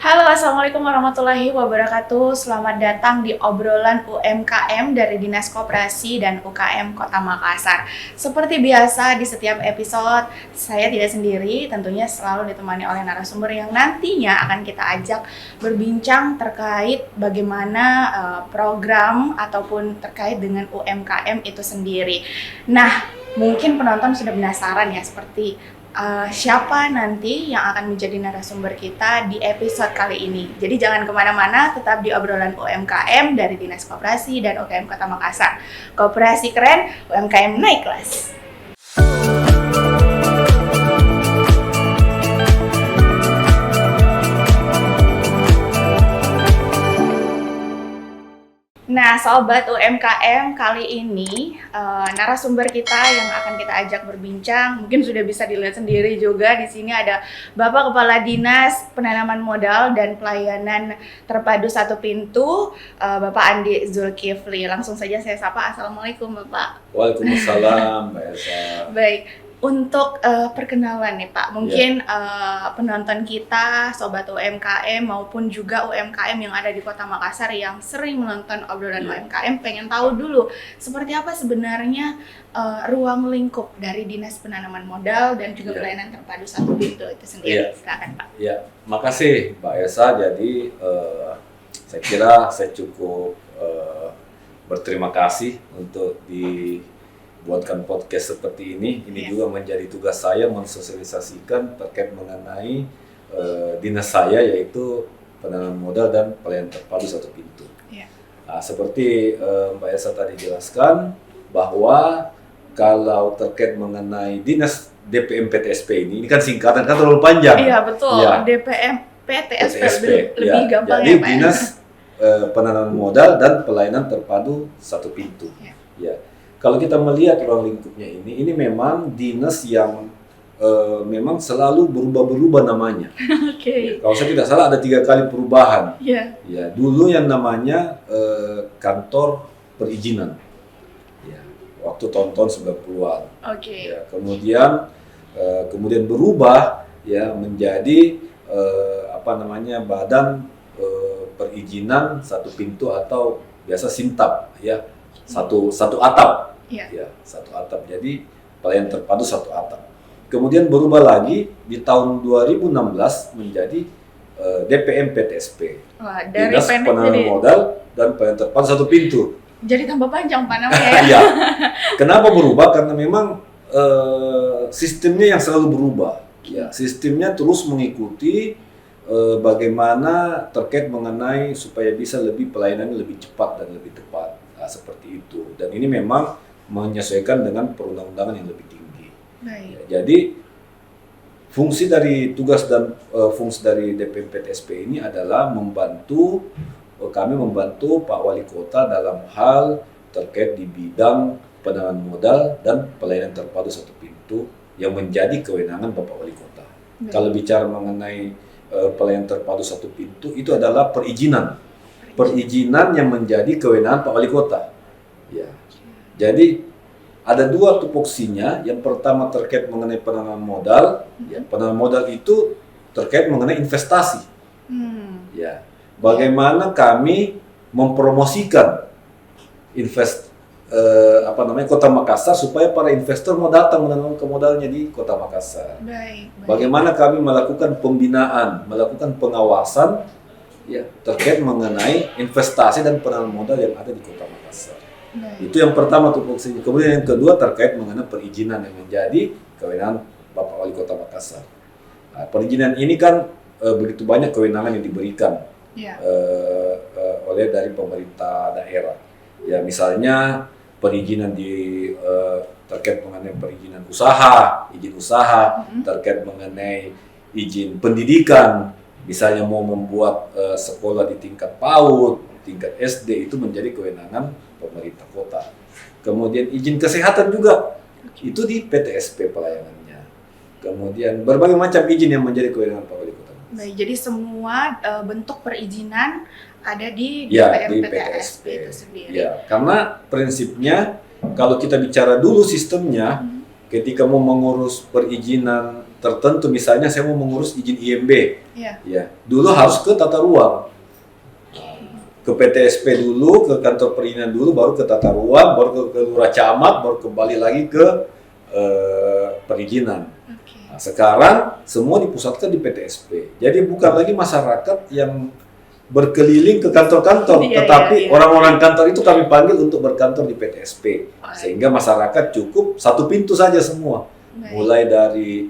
Halo, Assalamualaikum warahmatullahi wabarakatuh. Selamat datang di obrolan UMKM dari Dinas Koperasi dan UKM Kota Makassar. Seperti biasa di setiap episode, saya tidak sendiri, tentunya selalu ditemani oleh narasumber yang nantinya akan kita ajak berbincang terkait bagaimana program ataupun terkait dengan UMKM itu sendiri. Nah, mungkin penonton sudah penasaran ya, seperti siapa nanti yang akan menjadi narasumber kita di episode kali ini. Jadi jangan kemana-mana, tetap di obrolan UMKM dari Dinas Koperasi dan UKM Kota Makassar. Koperasi keren, UMKM naik kelas. Nah, Sobat UMKM, kali ini narasumber kita yang akan kita ajak berbincang, mungkin sudah bisa dilihat sendiri juga. Di sini ada Bapak Kepala Dinas Penanaman Modal dan Pelayanan Terpadu Satu Pintu, Bapak Andi Zulkifli. Langsung saja saya sapa. Assalamualaikum, Bapak. Waalaikumsalam, Mbak Elsa. Baik. Untuk perkenalan nih Pak, mungkin penonton kita, Sobat UMKM maupun juga UMKM yang ada di Kota Makassar yang sering menonton obrolan UMKM pengen tahu dulu seperti apa sebenarnya ruang lingkup dari Dinas Penanaman Modal dan juga Pelayanan Terpadu Satu Pintu itu sendiri. Silakan Pak. Ya, makasih Mbak Elsa. Jadi saya kira saya cukup berterima kasih untuk buatkan podcast seperti ini. Ini juga menjadi tugas saya mensosialisasikan terkait mengenai dinas saya, yaitu penanaman modal dan pelayanan terpadu satu pintu. Nah, seperti Mbak Elsa tadi jelaskan bahwa kalau terkait mengenai dinas DPM PTSP ini kan singkatan kan terlalu panjang. Iya betul. Ya. DPM PTSP lebih ya. gampang. Jadi ya Pak. dinas penanaman modal dan pelayanan terpadu satu pintu. Ya. Kalau kita melihat ruang lingkupnya ini memang dinas yang memang selalu berubah-berubah namanya. Oke. Kalau saya tidak salah ada 3 kali perubahan. Iya. Ya, dulu yang namanya kantor perizinan. Ya, waktu tahun-tahun 90-an. Oke. Ya, kemudian berubah ya menjadi badan perizinan satu pintu atau biasa Simtap ya. Satu atap. Ya, satu atap. Jadi pelayanan terpadu satu atap. Kemudian berubah lagi di tahun 2016 menjadi DPM PTSP. Wah, dari Dinas Penanaman Modal dan Pelayanan Terpadu Satu Pintu. Jadi tambah panjang Pak namanya ya. Ya. Kenapa berubah? Karena memang sistemnya yang selalu berubah. Ya, sistemnya terus mengikuti bagaimana terkait mengenai supaya bisa pelayanannya lebih cepat dan lebih tepat. Nah, seperti itu. Dan ini memang menyesuaikan dengan perundang-undangan yang lebih tinggi. Ya, jadi fungsi dari tugas dan fungsi dari DPM PTSP ini adalah kami membantu Pak Wali Kota dalam hal terkait di bidang penanaman modal dan pelayanan terpadu satu pintu yang menjadi kewenangan Bapak Wali Kota. Kalau bicara mengenai pelayanan terpadu satu pintu itu adalah perizinan yang menjadi kewenangan Pak Wali Kota. Ya. Jadi ada 2 tupoksinya. Yang pertama terkait mengenai penanaman modal. Ya, penanaman modal itu terkait mengenai investasi. Ya, bagaimana kami mempromosikan Kota Makassar supaya para investor mau datang menanamkan modalnya di Kota Makassar. Bagaimana kami melakukan pembinaan, melakukan pengawasan ya terkait mengenai investasi dan penanaman modal yang ada di Kota Makassar. Itu yang pertama tupoksinya. Kemudian yang kedua terkait mengenai perizinan yang menjadi kewenangan Bapak Wali Kota Makassar. Nah, perizinan ini kan begitu banyak kewenangan yang diberikan oleh dari pemerintah daerah. Ya, misalnya perizinan terkait mengenai perizinan usaha, izin usaha, terkait mengenai izin pendidikan. Misalnya mau membuat sekolah di tingkat PAUD, tingkat SD itu menjadi kewenangan pemerintah kota. Kemudian izin kesehatan juga itu di PTSP pelayanannya. Kemudian berbagai macam izin yang menjadi kewenangan Pak Wali Kota. Baik, jadi semua bentuk perizinan ada di DPM PTSP itu sendiri. Ya, karena prinsipnya kalau kita bicara dulu sistemnya, ketika mau mengurus perizinan tertentu, misalnya saya mau mengurus izin IMB, Iya. ya, dulu harus ke tata ruang, ke PTSP dulu, ke kantor perizinan dulu, baru ke tata ruang, baru ke lurah camat, baru kembali lagi ke perizinan. Oke. Nah, sekarang semua dipusatkan di PTSP. Jadi bukan lagi masyarakat yang berkeliling ke kantor-kantor, Iya, tetapi iya. orang-orang kantor itu kami panggil untuk berkantor di PTSP. Baik. Sehingga masyarakat cukup satu pintu saja semua. Baik. Mulai dari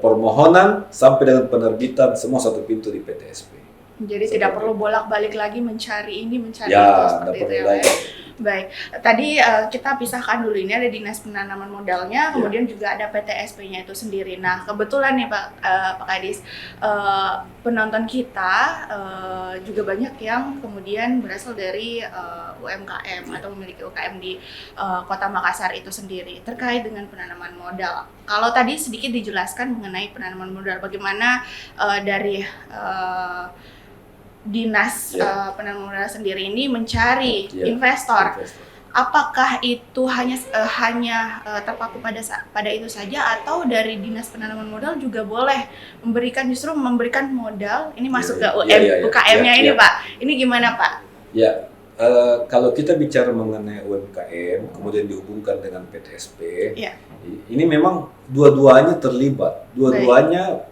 permohonan sampai dengan penerbitan, semua satu pintu di PTSP. Jadi tidak perlu bolak-balik lagi mencari ini, mencari itu, Ya, seperti tidak itu perlu ya, lagi. Pak. Baik, tadi kita pisahkan dulu, ini ada Dinas Penanaman Modalnya, kemudian juga ada PTSP-nya itu sendiri. Nah, kebetulan nih Pak Kadis, penonton kita juga banyak yang kemudian berasal dari UMKM atau memiliki UKM di Kota Makassar itu sendiri terkait dengan penanaman modal. Kalau tadi sedikit dijelaskan mengenai penanaman modal, bagaimana dari Dinas Penanaman Modal sendiri ini mencari investor. Apakah itu hanya terpaku pada itu saja, atau dari Dinas Penanaman Modal juga boleh memberikan modal ini masuk ke UKM-nya ini, Pak? Ini gimana, Pak? Ya, kalau kita bicara mengenai UMKM kemudian dihubungkan dengan PTSP, ini memang dua-duanya terlibat, dua-duanya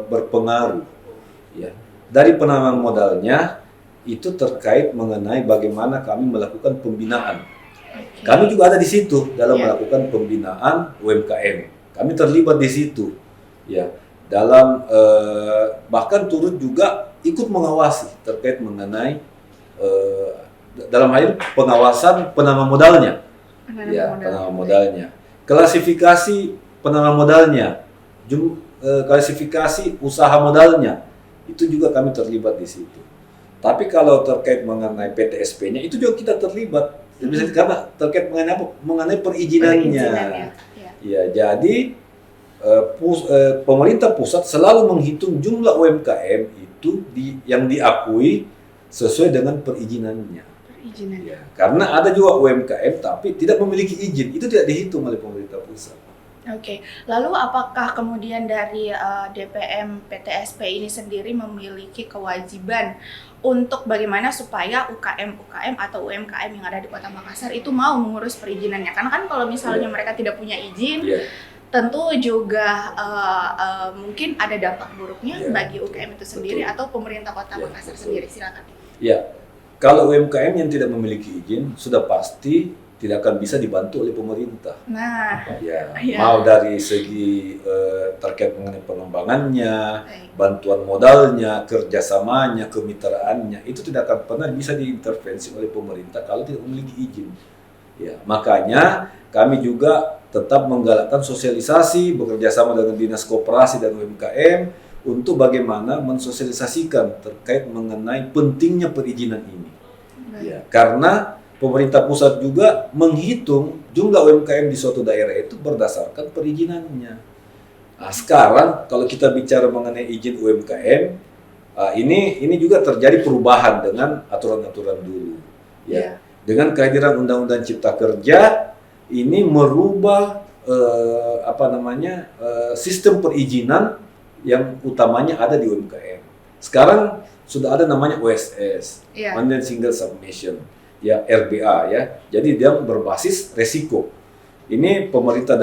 berpengaruh. Ya. Dari penanaman modalnya itu terkait mengenai bagaimana kami melakukan pembinaan. Kami juga ada di situ dalam melakukan pembinaan UMKM. Kami terlibat di situ, ya. Dalam bahkan turut juga ikut mengawasi terkait mengenai dalam hal ini pengawasan penanaman modalnya, penanaman modalnya, klasifikasi penanaman modalnya, klasifikasi usaha modalnya. Itu juga kami terlibat di situ. Tapi kalau terkait mengenai PTSP-nya itu juga kita terlibat. Karena terkait mengenai apa? Mengenai perizinannya. Ya, jadi pemerintah pusat selalu menghitung jumlah UMKM itu yang diakui sesuai dengan perizinannya. Ya, karena ada juga UMKM tapi tidak memiliki izin, itu tidak dihitung oleh pemerintah pusat. Oke, lalu apakah kemudian dari DPM PTSP ini sendiri memiliki kewajiban untuk bagaimana supaya UKM atau UMKM yang ada di Kota Makassar itu mau mengurus perizinannya? Karena kan kalau misalnya mereka tidak punya izin, tentu juga mungkin ada dampak buruknya bagi UKM itu sendiri atau pemerintah Kota Makassar sendiri. Silakan. Ya, kalau UMKM yang tidak memiliki izin sudah pasti tidak akan bisa dibantu oleh pemerintah. Nah, mau dari segi terkait mengenai pengembangannya, bantuan modalnya, kerjasamanya, kemitraannya, itu tidak akan pernah bisa diintervensi oleh pemerintah kalau tidak memiliki izin. Ya, makanya kami juga tetap menggalakkan sosialisasi, bekerja sama dengan Dinas Koperasi dan UMKM untuk bagaimana mensosialisasikan terkait mengenai pentingnya perizinan ini. Ya, karena pemerintah pusat juga menghitung jumlah UMKM di suatu daerah itu berdasarkan perizinannya. Nah, sekarang kalau kita bicara mengenai izin UMKM, ini juga terjadi perubahan dengan aturan-aturan dulu. Ya. Dengan kehadiran Undang-Undang Cipta Kerja, ini merubah sistem perizinan yang utamanya ada di UMKM. Sekarang sudah ada namanya OSS, Mandate Single Submission. Ya, RBA ya. Jadi dia berbasis resiko. Ini pemerintah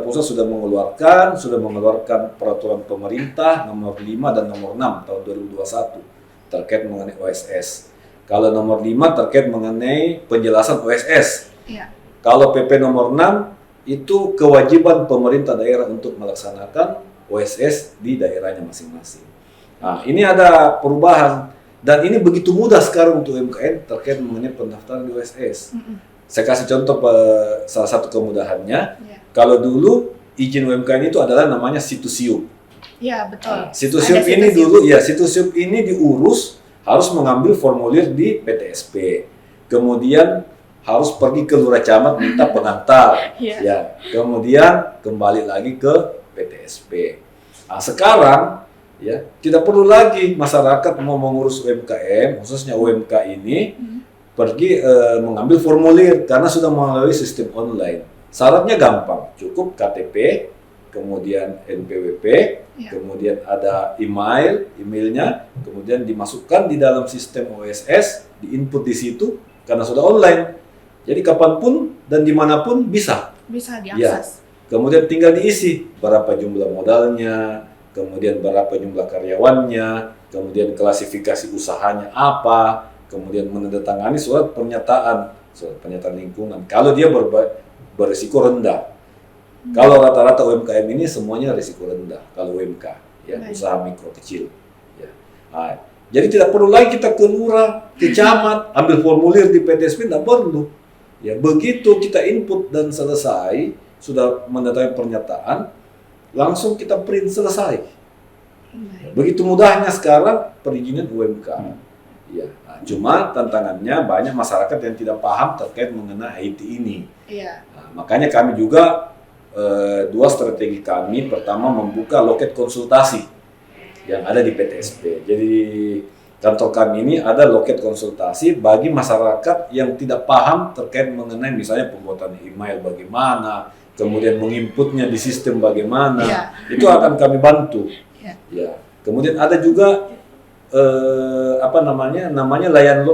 pusat sudah mengeluarkan peraturan pemerintah nomor 5 dan nomor 6 tahun 2021 terkait mengenai OSS. Kalau nomor 5 terkait mengenai penjelasan OSS. Kalau PP nomor 6 itu kewajiban pemerintah daerah untuk melaksanakan OSS di daerahnya masing-masing. Nah, ini ada perubahan. Dan ini begitu mudah sekarang untuk UMKM terkait mengenai pendaftaran di OSS. Saya kasih contoh salah satu kemudahannya. Kalau dulu izin UMKM itu adalah namanya Situsiup. Iya, betul. Situsiup ini dulu Situsiup ini diurus harus mengambil formulir di PTSP. Kemudian harus pergi ke lurah camat minta pengantar. Ya, kemudian kembali lagi ke PTSP. Nah, sekarang ya, tidak perlu lagi masyarakat mau mengurus UMKM, khususnya UMK ini, pergi mengambil formulir karena sudah melalui sistem online. Syaratnya gampang, cukup KTP, kemudian NPWP, Ya. kemudian ada emailnya, kemudian dimasukkan di dalam sistem OSS, diinput di situ karena sudah online. Jadi kapanpun dan dimanapun bisa. Bisa Ya. diakses. Kemudian tinggal diisi berapa jumlah modalnya, kemudian berapa jumlah karyawannya, kemudian klasifikasi usahanya apa, kemudian menandatangani surat pernyataan lingkungan. Kalau dia berisiko rendah. Kalau rata-rata UMKM ini semuanya risiko rendah. Kalau UMK, ya, Baik. usaha mikro kecil. Ya. Nah, jadi tidak perlu lagi kita ke lurah, ke camat, ambil formulir di PTSP, tidak perlu. Ya, begitu kita input dan selesai, sudah mendatangi pernyataan, langsung kita print selesai. Baik. Begitu mudahnya sekarang perizinan UMK. Ya, nah, cuma tantangannya banyak masyarakat yang tidak paham terkait mengenai IT ini. Iya. Nah, makanya kami juga dua strategi kami. Pertama, membuka loket konsultasi yang ada di PTSP. Jadi kantor kami ini ada loket konsultasi bagi masyarakat yang tidak paham terkait mengenai misalnya pembuatan email bagaimana, kemudian menginputnya di sistem bagaimana. Iya. Itu akan kami bantu. Iya. Ya. Kemudian ada juga namanya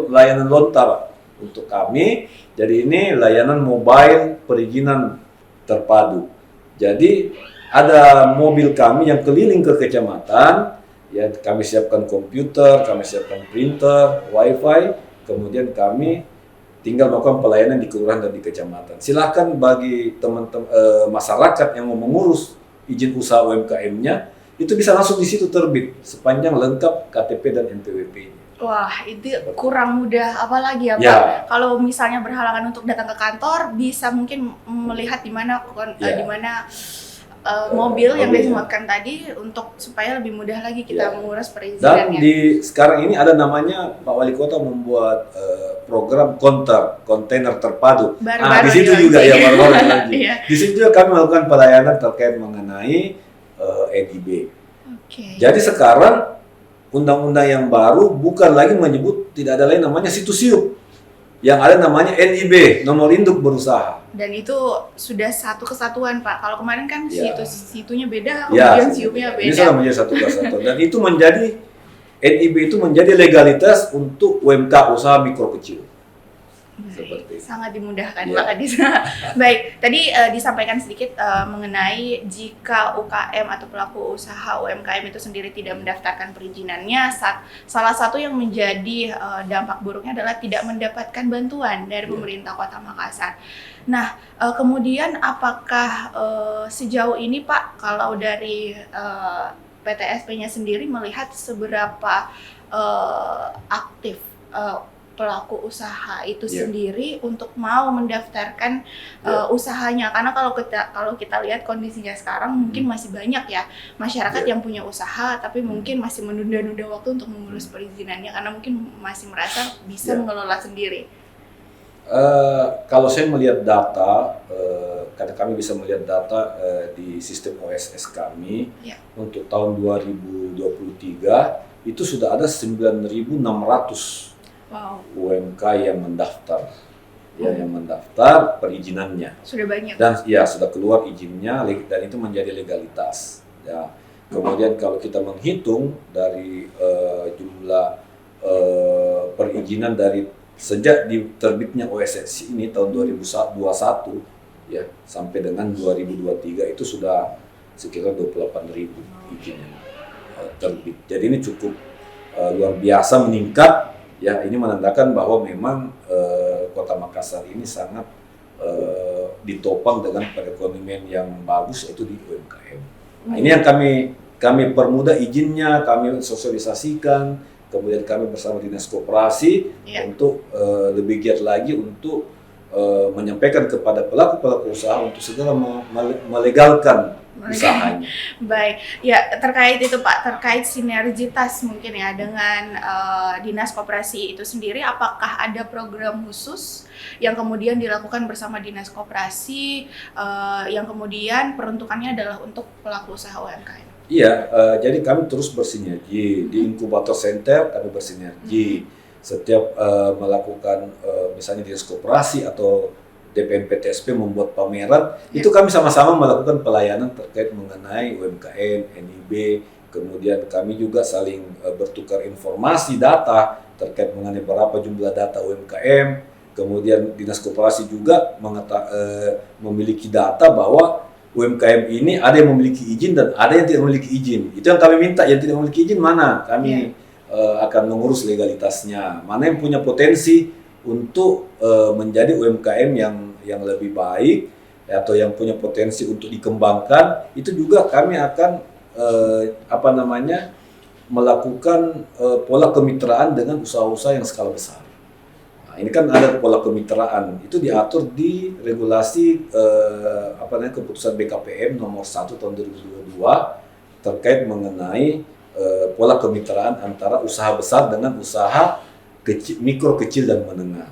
layanan lontar untuk kami. Jadi ini layanan mobile perizinan terpadu. Jadi ada mobil kami yang keliling ke kecamatan, ya kami siapkan komputer, kami siapkan printer, wifi, kemudian kami tinggal melakukan pelayanan di kelurahan dan di kecamatan. Silakan bagi teman-teman masyarakat yang mau mengurus izin usaha UMKM-nya, itu bisa langsung di situ terbit sepanjang lengkap KTP dan NPWP-nya. Wah, itu kurang mudah apalagi ya Pak. Ya. Kalau misalnya berhalangan untuk datang ke kantor, bisa mungkin melihat di mana Ya. di mana mobil yang mobil. disematkan tadi untuk supaya lebih mudah lagi kita Ya. mengurus Dan perizinannya. di sekarang ini ada namanya Pak Wali Kota membuat program kontainer terpadu. Baru-baru Di situ ini juga lagi. ya baru-baru ini lagi. Iya. Di situ juga kami melakukan pelayanan terkait mengenai NIB. Oke. Jadi sekarang undang-undang yang baru bukan lagi menyebut, tidak ada lain namanya situs siup. Yang ada namanya NIB, nomor induk berusaha. Dan itu sudah satu kesatuan Pak. Kalau kemarin kan Ya. situnya beda, Ya, kemudian siupnya ini beda. sudah menjadi satu kesatuan. Dan itu menjadi NIB itu menjadi legalitas untuk UMK usaha mikro kecil. Seperti itu. Sangat dimudahkan Ya. Pak Kadis. Baik, tadi disampaikan sedikit mengenai jika UKM atau pelaku usaha UMKM itu sendiri tidak mendaftarkan perizinannya, salah satu yang menjadi dampak buruknya adalah tidak mendapatkan bantuan dari Ya. pemerintah Kota Makassar. Nah, kemudian apakah sejauh ini Pak, kalau dari PTSP-nya sendiri melihat seberapa aktif pelaku usaha itu Ya. sendiri untuk mau mendaftarkan usahanya, karena kalau kita lihat kondisinya sekarang mungkin masih banyak ya masyarakat Ya. yang punya usaha tapi mungkin masih menunda-nunda waktu untuk mengurus perizinannya karena mungkin masih merasa bisa Ya. mengelola sendiri. Kalau saya melihat data, karena kami bisa melihat data di sistem OSS kami, Ya. untuk tahun 2023 itu sudah ada 9.600 Wow, UMK yang mendaftar, yang mendaftar perizinannya. sudah banyak. Dan ya sudah keluar izinnya dan itu menjadi legalitas. Ya. Kemudian kalau kita menghitung dari jumlah perizinan dari sejak terbitnya OSS ini tahun 2021 ya sampai dengan 2023 itu sudah sekitar 28.000 izin yang terbit. Jadi ini cukup luar biasa meningkat. Ya, ini menandakan bahwa memang Kota Makassar ini sangat ditopang dengan perekonomian yang bagus, yaitu di UMKM. Nah, ini yang kami permudah izinnya, kami sosialisasikan, kemudian kami bersama Dinas Koperasi untuk lebih giat lagi untuk menyampaikan kepada pelaku-pelaku usaha untuk segera melegalkan usahanya. Baik, ya terkait itu Pak, terkait sinergitas mungkin ya dengan Dinas Koperasi itu sendiri, apakah ada program khusus yang kemudian dilakukan bersama Dinas Koperasi yang kemudian peruntukannya adalah untuk pelaku usaha UMKM? Iya, jadi kami terus bersinergi di inkubator center, kami bersinergi setiap melakukan misalnya Dinas Koperasi atau DPM PTSP membuat pameran, itu kami sama-sama melakukan pelayanan terkait mengenai UMKM, NIB, kemudian kami juga saling bertukar informasi data terkait mengenai berapa jumlah data UMKM, kemudian Dinas Koperasi juga memiliki data bahwa UMKM ini ada yang memiliki izin dan ada yang tidak memiliki izin. Itu yang kami minta, yang tidak memiliki izin mana? Kami akan mengurus legalitasnya. Mana yang punya potensi untuk menjadi UMKM yang lebih baik atau yang punya potensi untuk dikembangkan, itu juga kami akan melakukan pola kemitraan dengan usaha-usaha yang skala besar. Nah, ini kan ada pola kemitraan, itu diatur di regulasi keputusan BKPM nomor 1 tahun 2022 terkait mengenai pola kemitraan antara usaha besar dengan usaha mikro, kecil, dan menengah.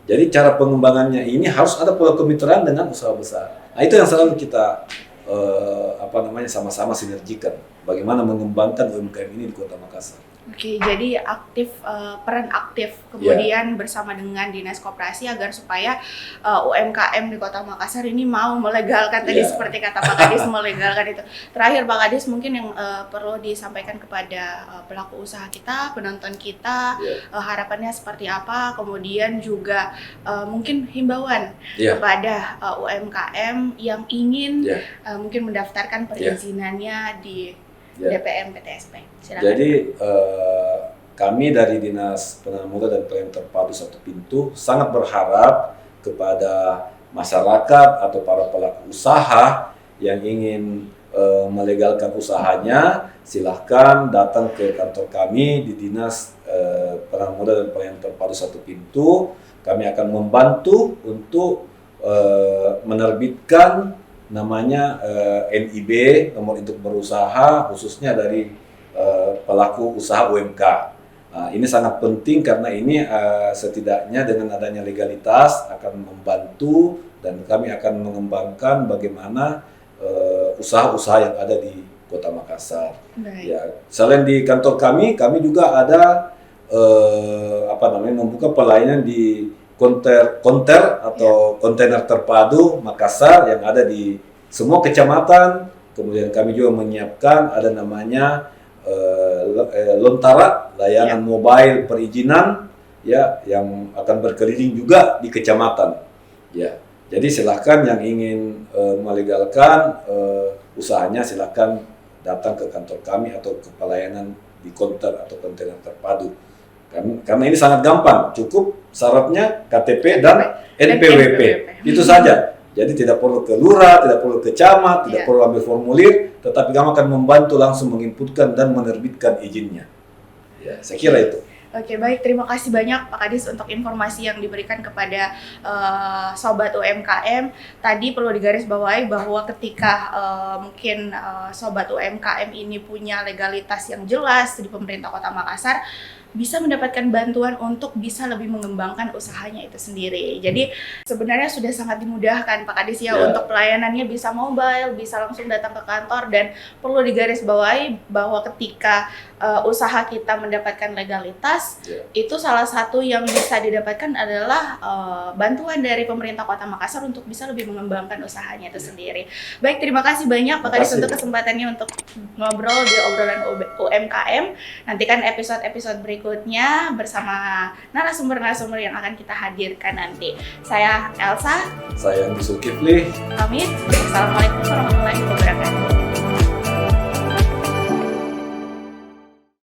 Jadi cara pengembangannya ini harus ada pola kemitraan dengan usaha besar. Nah, itu yang selalu kita sama-sama sinergikan. Bagaimana mengembangkan UMKM ini di Kota Makassar. Oke, jadi peran aktif kemudian bersama dengan Dinas Koperasi agar supaya UMKM di Kota Makassar ini mau melegalkan tadi seperti kata Pak Kadis melegalkan itu. Terakhir Pak Kadis mungkin yang perlu disampaikan kepada pelaku usaha kita, penonton kita, harapannya seperti apa, kemudian juga mungkin himbauan kepada UMKM yang ingin mungkin mendaftarkan perizinannya di DPM PTSP. Silakan. Jadi kami dari Dinas Penanaman Modal dan Pelayanan Terpadu Satu Pintu sangat berharap kepada masyarakat atau para pelaku usaha yang ingin melegalkan usahanya, silahkan datang ke kantor kami di Dinas Penanaman Modal dan Pelayanan Terpadu Satu Pintu. Kami akan membantu untuk menerbitkan namanya NIB, nomor induk berusaha, khususnya dari pelaku usaha UMK. Ini sangat penting karena ini setidaknya dengan adanya legalitas akan membantu dan kami akan mengembangkan bagaimana usaha-usaha yang ada di Kota Makassar. Ya, selain di kantor kami juga ada membuka pelayanan di konter atau kontainer terpadu Makassar yang ada di semua kecamatan. Kemudian kami juga menyiapkan ada namanya Lontara, layanan mobile perizinan yang akan berkeliling juga di kecamatan. Ya, jadi silakan yang ingin melegalkan usahanya silakan datang ke kantor kami atau ke pelayanan di konter atau kontainer terpadu. Karena ini sangat gampang, cukup syaratnya KTP dan NPWP. Itu saja. Jadi tidak perlu ke lurah, tidak perlu ke camat, tidak perlu ambil formulir, tetapi kami akan membantu langsung menginputkan dan menerbitkan izinnya. Ya, saya kira itu. Oke, baik. Terima kasih banyak Pak Kadis untuk informasi yang diberikan kepada Sobat UMKM. Tadi perlu digarisbawahi bahwa ketika mungkin Sobat UMKM ini punya legalitas yang jelas di pemerintah Kota Makassar, bisa mendapatkan bantuan untuk bisa lebih mengembangkan usahanya itu sendiri. Jadi sebenarnya sudah sangat dimudahkan Pak Kadis untuk pelayanannya bisa mobile, bisa langsung datang ke kantor, dan perlu digarisbawahi bahwa ketika usaha kita mendapatkan legalitas, itu salah satu yang bisa didapatkan adalah bantuan dari pemerintah Kota Makassar untuk bisa lebih mengembangkan usahanya itu sendiri. Baik, terima kasih banyak Pak Kadis untuk kesempatannya untuk ngobrol di obrolan UMKM. Nantikan episode-episode berikutnya bersama narasumber-narasumber yang akan kita hadirkan nanti. Saya Elsa. Saya Zulkifli. Pamit. Assalamualaikum warahmatullahi wabarakatuh.